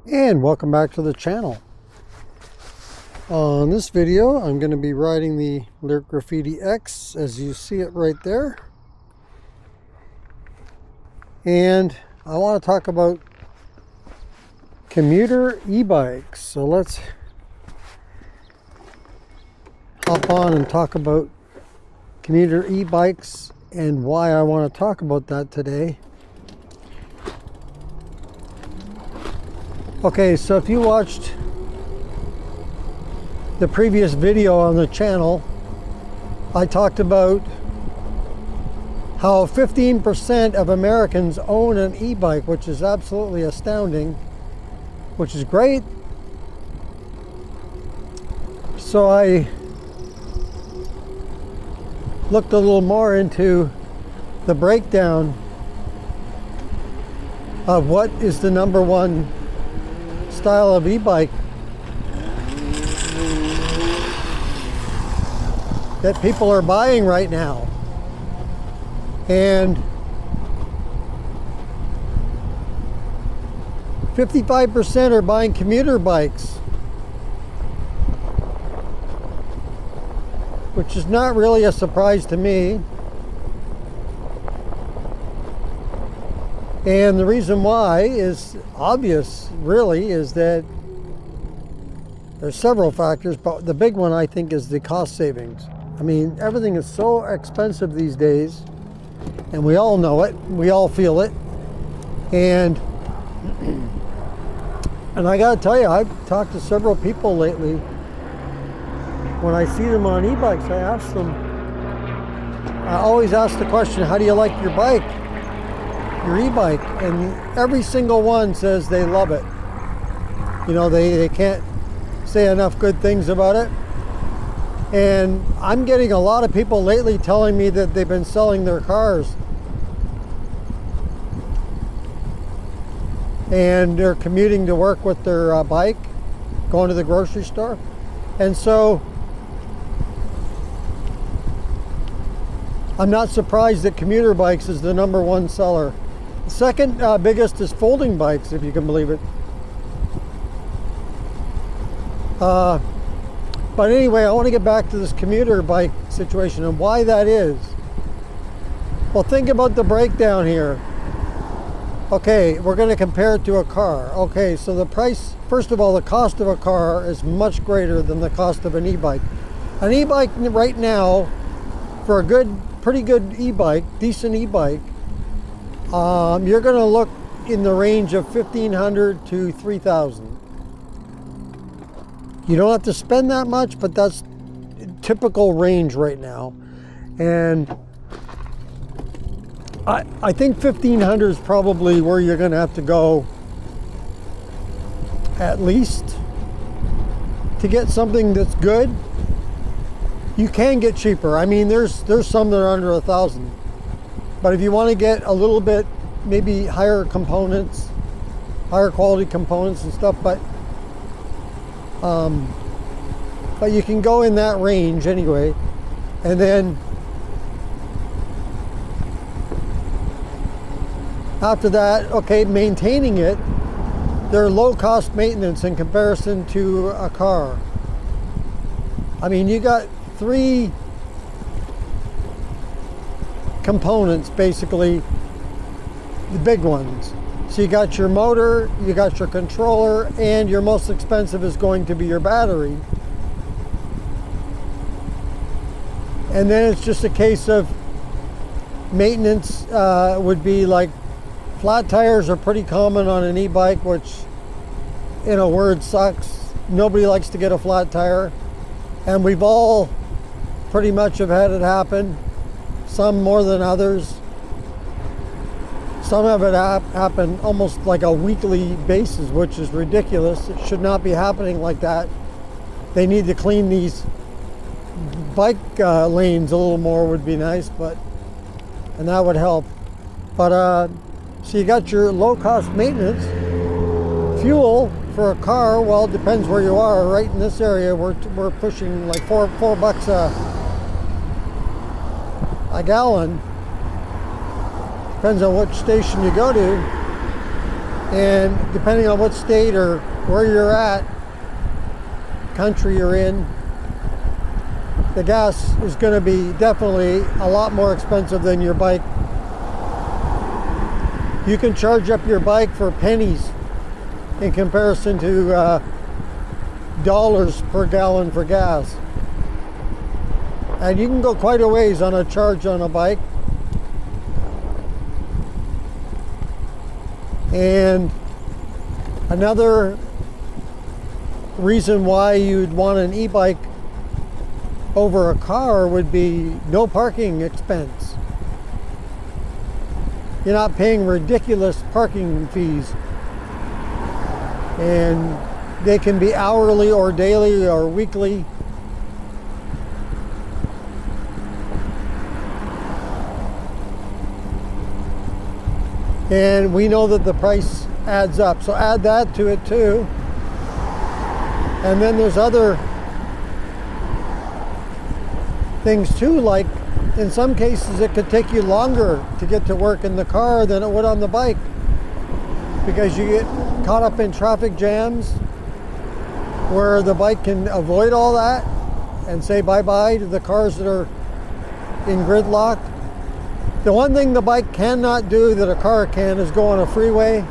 And welcome back to the channel. On this video I'm going to be riding the Lyric Graffiti X, as you see it right there, and I want to talk about commuter e-bikes. So let's hop on and talk about commuter e-bikes and why I want to talk about that today. Okay, so if you watched the previous video on the channel, I talked about how 15% of Americans own an e-bike, which is absolutely astounding, which is great. So I looked a little more into the breakdown of what is the number one style of e-bike that people are buying right now. And 55% are buying commuter bikes, which is not really a surprise to me. And the reason why is obvious, really, is that there's several factors, but the big one I think is the cost savings. I mean, everything is so expensive these days, and we all know it, we all feel it. And I gotta tell you, I've talked to several people lately. When I see them on e-bikes, I always ask the question, how do you like your bike? Your e-bike? And every single one says they love it. You know, they can't say enough good things about it. And I'm getting a lot of people lately telling me that they've been selling their cars and they're commuting to work with their bike, going to the grocery store. And so I'm not surprised that commuter bikes is the number one seller. The second biggest is folding bikes, if you can believe it. But anyway, I want to get back to this commuter bike situation and why that is. Well, think about the breakdown here. Okay, we're going to compare it to a car. Okay, so the price, first of all, the cost of a car is much greater than the cost of an e-bike. An e-bike right now, for a pretty good e-bike, decent e-bike, you're going to look in the range of $1,500 to $3,000. You don't have to spend that much, but that's typical range right now. And I think $1,500 is probably where you're going to have to go at least to get something that's good. You can get cheaper. I mean, there's some that are under $1,000. But if you want to get a little bit, maybe higher components, higher quality components and stuff, but you can go in that range anyway. And then after that, okay, maintaining it, they're low cost maintenance in comparison to a car. I mean, you got three components, basically, the big ones. So you got your motor, you got your controller, and your most expensive is going to be your battery. And then it's just a case of maintenance. Would be like flat tires are pretty common on an e-bike, which in a word sucks. Nobody likes to get a flat tire, and we've all pretty much have had it happen, some more than others. Some of it happen almost like a weekly basis, which is ridiculous. It should not be happening like that. They need to clean these bike lanes a little more, would be nice, and that would help. But so you got your low cost maintenance. Fuel for a car, well, it depends where you are. Right in this area, we're pushing like four bucks a gallon. Depends on which station you go to. And depending on what state or where you're at, country you're in, the gas is going to be definitely a lot more expensive than your bike. You can charge up your bike for pennies in comparison to dollars per gallon for gas. And you can go quite a ways on a charge on a bike. And another reason why you'd want an e-bike over a car would be no parking expense. You're not paying ridiculous parking fees. And they can be hourly or daily or weekly. And we know that the price adds up. So add that to it too. And then there's other things too, like in some cases it could take you longer to get to work in the car than it would on the bike, because you get caught up in traffic jams where the bike can avoid all that and say bye-bye to the cars that are in gridlock. The one thing the bike cannot do that a car can is go on a freeway.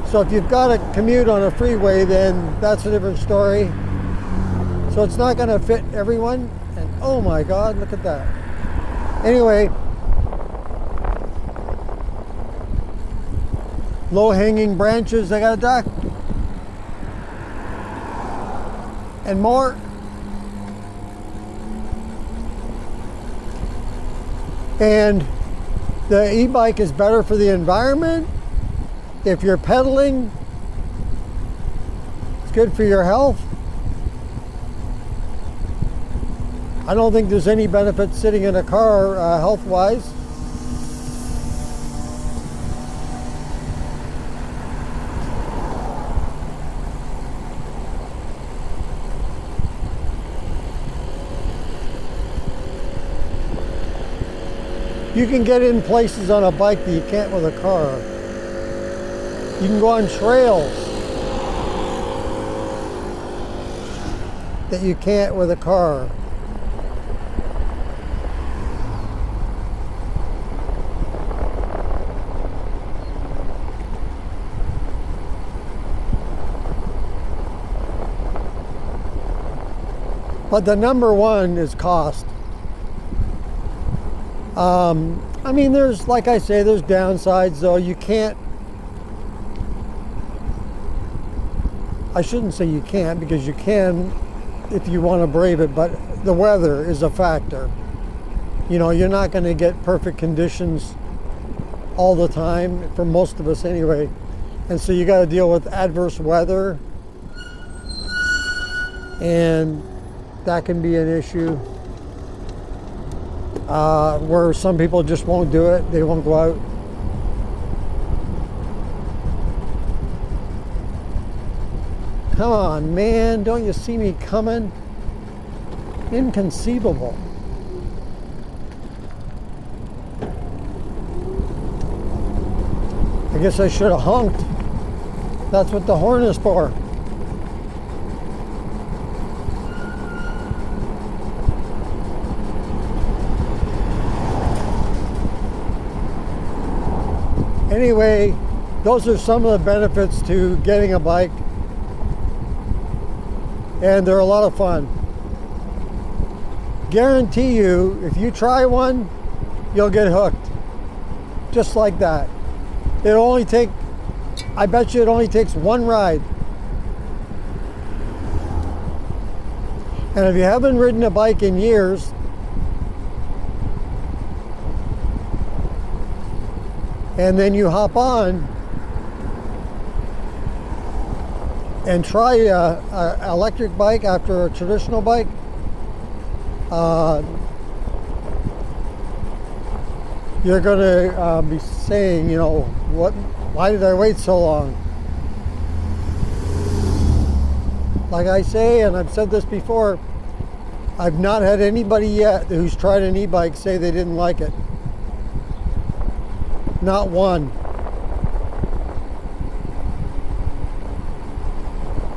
So if you've got to commute on a freeway, then that's a different story. So it's not going to fit everyone. And oh my God, look at that. Anyway, low-hanging branches, I got a duck. And more. And the e-bike is better for the environment. If you're pedaling, it's good for your health. I don't think there's any benefit sitting in a car health-wise. You can get in places on a bike that you can't with a car. You can go on trails that you can't with a car. But the number one is cost. I mean, there's, like I say, there's downsides though. You can't, I shouldn't say you can't, because you can if you want to brave it, but the weather is a factor. You know, you're not going to get perfect conditions all the time, for most of us anyway. And so you got to deal with adverse weather, and that can be an issue. Where some people just won't do it, they won't go out. Come on, man, don't you see me coming? Inconceivable. I guess I should have honked. That's what the horn is for. Anyway, those are some of the benefits to getting a bike, and they're a lot of fun. Guarantee you, if you try one, you'll get hooked. Just like that. I bet you it only takes one ride. And if you haven't ridden a bike in years, and then you hop on and try a electric bike after a traditional bike, you're going to be saying, you know, why did I wait so long? Like I say, and I've said this before, I've not had anybody yet who's tried an e-bike say they didn't like it. Not one.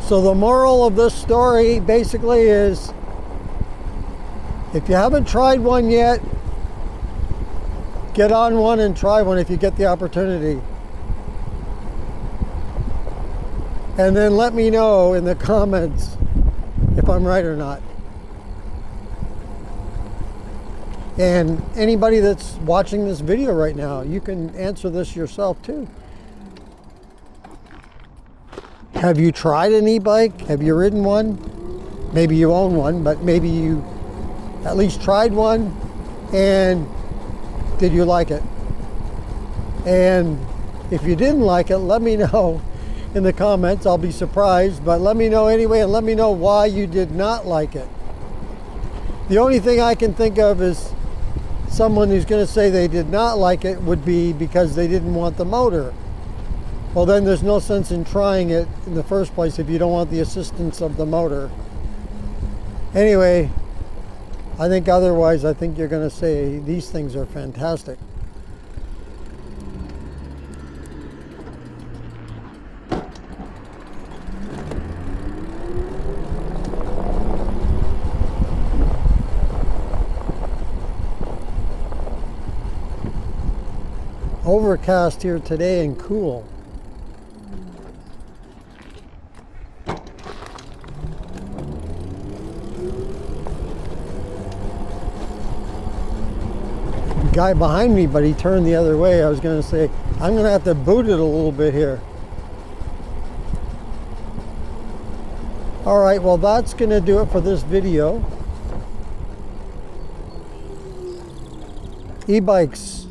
So the moral of this story basically is, if you haven't tried one yet, get on one and try one if you get the opportunity. And then let me know in the comments if I'm right or not. And anybody that's watching this video right now, you can answer this yourself too. Have you tried an e-bike? Have you ridden one? Maybe you own one, but maybe you at least tried one, and did you like it? And if you didn't like it, let me know in the comments. I'll be surprised, but let me know anyway, and let me know why you did not like it. The only thing I can think of is someone who's going to say they did not like it would be because they didn't want the motor. Well, then there's no sense in trying it in the first place if you don't want the assistance of the motor. Anyway, I think otherwise, I think you're going to say these things are fantastic. Overcast here today and cool. Guy behind me, but he turned the other way. I was going to say, I'm going to have to boot it a little bit here. All right, well, that's going to do it for this video. E-bikes,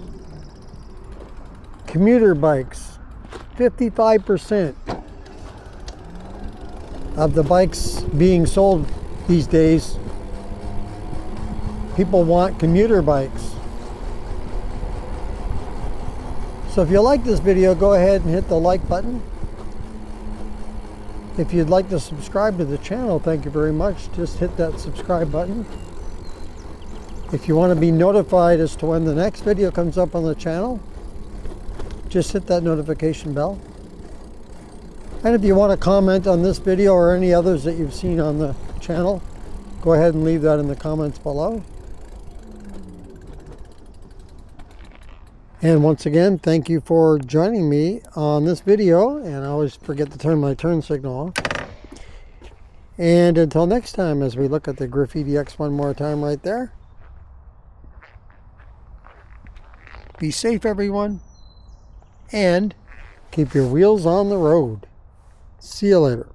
commuter bikes, 55% of the bikes being sold these days, people want commuter bikes. So if you like this video, go ahead and hit the like button. If you'd like to subscribe to the channel, thank you very much. Just hit that subscribe button. If you want to be notified as to when the next video comes up on the channel, just hit that notification bell. And if you want to comment on this video or any others that you've seen on the channel, go ahead and leave that in the comments below. And once again, thank you for joining me on this video. And I always forget to turn my turn signal off. And until next time, as we look at the Graffiti X one more time right there. Be safe, everyone. And keep your wheels on the road. See you later.